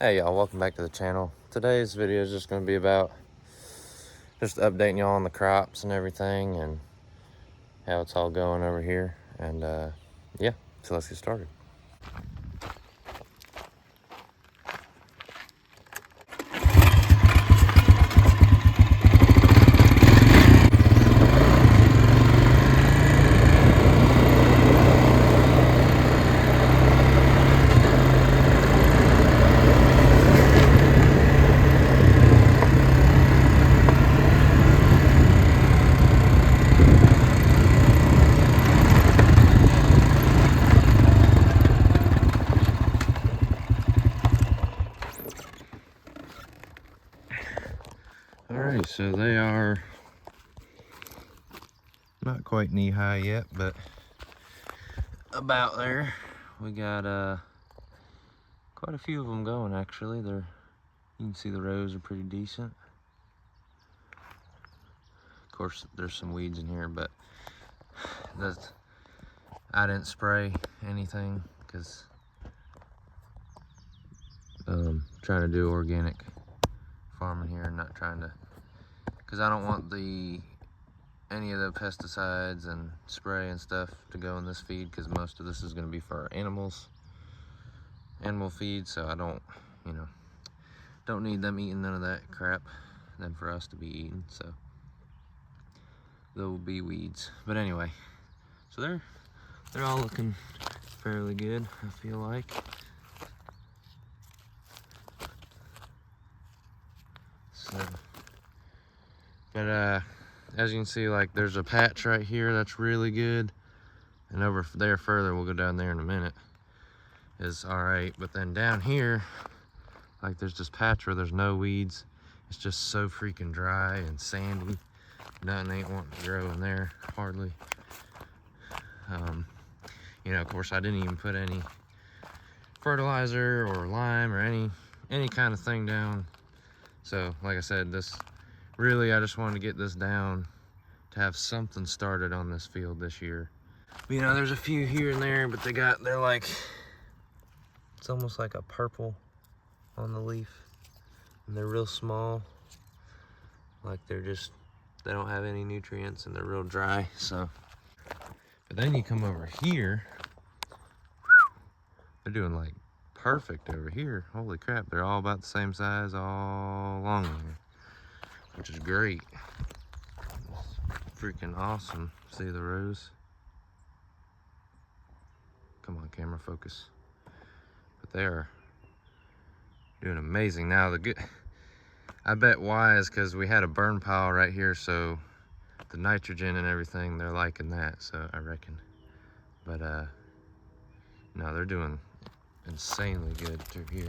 Hey y'all, welcome back to the channel. Today's video is just going to be about just updating y'all on the crops and everything and how it's all going over here. And yeah, so let's get started. Alright, so they are not quite knee high yet, but about there. We got quite a few of them going actually. You can see the rows are pretty decent. Of course, there's some weeds in here, but I didn't spray anything because trying to do organic farming here and not trying to, because I don't want any of the pesticides and spray and stuff to go in this feed, because most of this is going to be for our animal feed, so I don't need them eating none of that crap than for us to be eating. So there will be weeds, but anyway, so they're all looking fairly good, I feel like. So, but as you can see, like, there's a patch right here that's really good, and over there further, we'll go down there in a minute, is all right. But then down here, like, there's this patch where there's no weeds. It's just so freaking dry and sandy. Nothing ain't wanting to grow in there hardly. Of course, I didn't even put any fertilizer or lime or any kind of thing down. So like I said, I just wanted to get this down to have something started on this field this year. There's a few here and there, but they're like, it's almost like a purple on the leaf, and they're real small. Like, they don't have any nutrients and they're real dry. So, but then you come over here, they're doing like perfect over here. Holy crap, they're all about the same size all along here, which is great. It's freaking awesome. See the rows? Come on, camera, focus. But they are doing amazing. Now I bet why is because we had a burn pile right here, so the nitrogen and everything, they're liking that, so I reckon. But no, they're doing insanely good through here.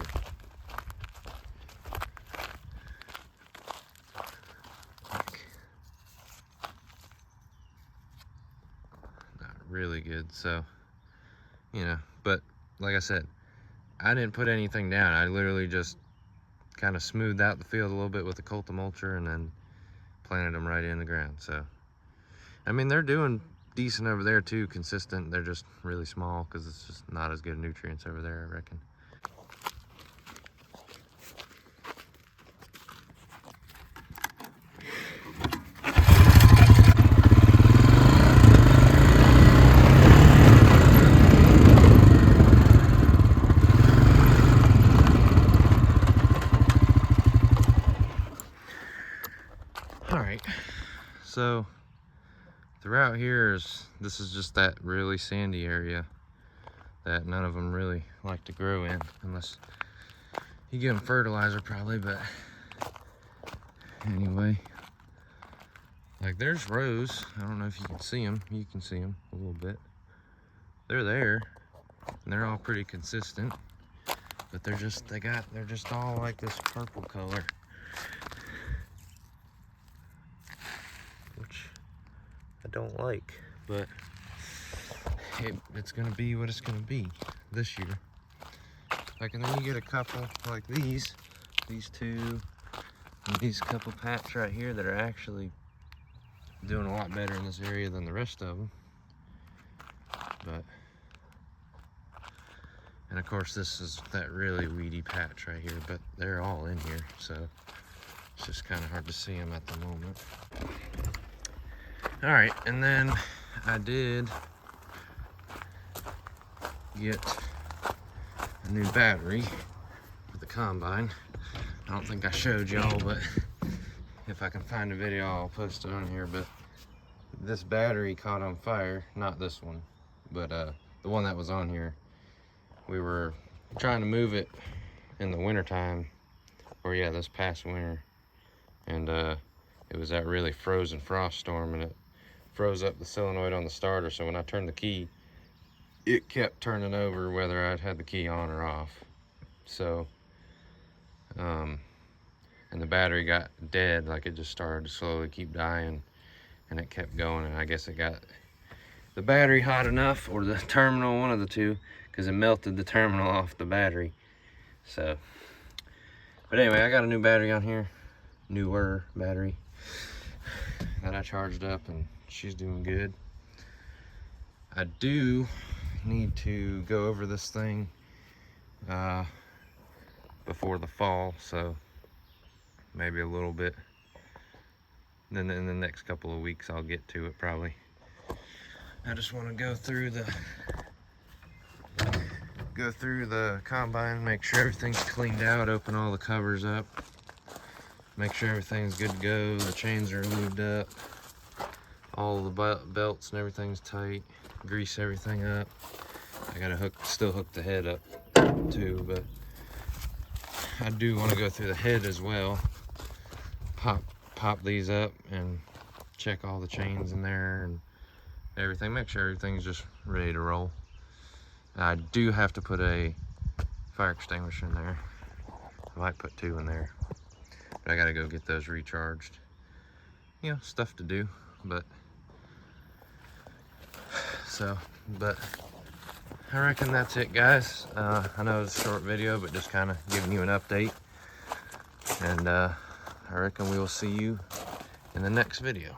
Really good. So, but like I said, I didn't put anything down. I literally just kind of smoothed out the field a little bit with the Cultimulcher and then planted them right in the ground. So, I mean, they're doing decent over there too, consistent. They're just really small because it's just not as good nutrients over there, I reckon. All right, so throughout here this is just that really sandy area that none of them really like to grow in unless you give them fertilizer, probably. But anyway, like, there's rows. I don't know if you can see them. You can see them a little bit. They're there and they're all pretty consistent, but they're just all like this purple color, which I don't like, but it's gonna be what it's gonna be this year. Like, and then you get a couple like these two, and these couple patch right here that are actually doing a lot better in this area than the rest of them. But And of course this is that really weedy patch right here, but they're all in here, so it's just kind of hard to see them at the moment. All right, and then I did get a new battery for the combine. I don't think I showed y'all, but if I can find a video, I'll post it on here. But this battery caught on fire, not this one, but the one that was on here. We were trying to move it in the winter time, or yeah, this past winter, and it was that really frozen frost storm, and it froze up the solenoid on the starter. So when I turned the key, it kept turning over whether I'd had the key on or off. So and the battery got dead, like it just started to slowly keep dying, and it kept going. And I guess it got the battery hot enough, or the terminal, one of the two, because it melted the terminal off the battery. So, but anyway, I got a new battery on here, newer battery that I charged up, and she's doing good. I do need to go over this thing before the fall, so maybe a little bit. Then in the next couple of weeks I'll get to it probably. I just want to go through the combine, make sure everything's cleaned out, open all the covers up, make sure everything's good to go, the chains are lubed up, all the belts and everything's tight, grease everything up. I gotta still hook the head up too, but I do want to go through the head as well, pop these up and check all the chains in there and everything, make sure everything's just ready to roll. I do have to put a fire extinguisher in there. I might put 2 in there, but I gotta go get those recharged. You know, stuff to do, but I reckon that's it, guys. I know it's a short video, but just kind of giving you an update, and I reckon we will see you in the next video.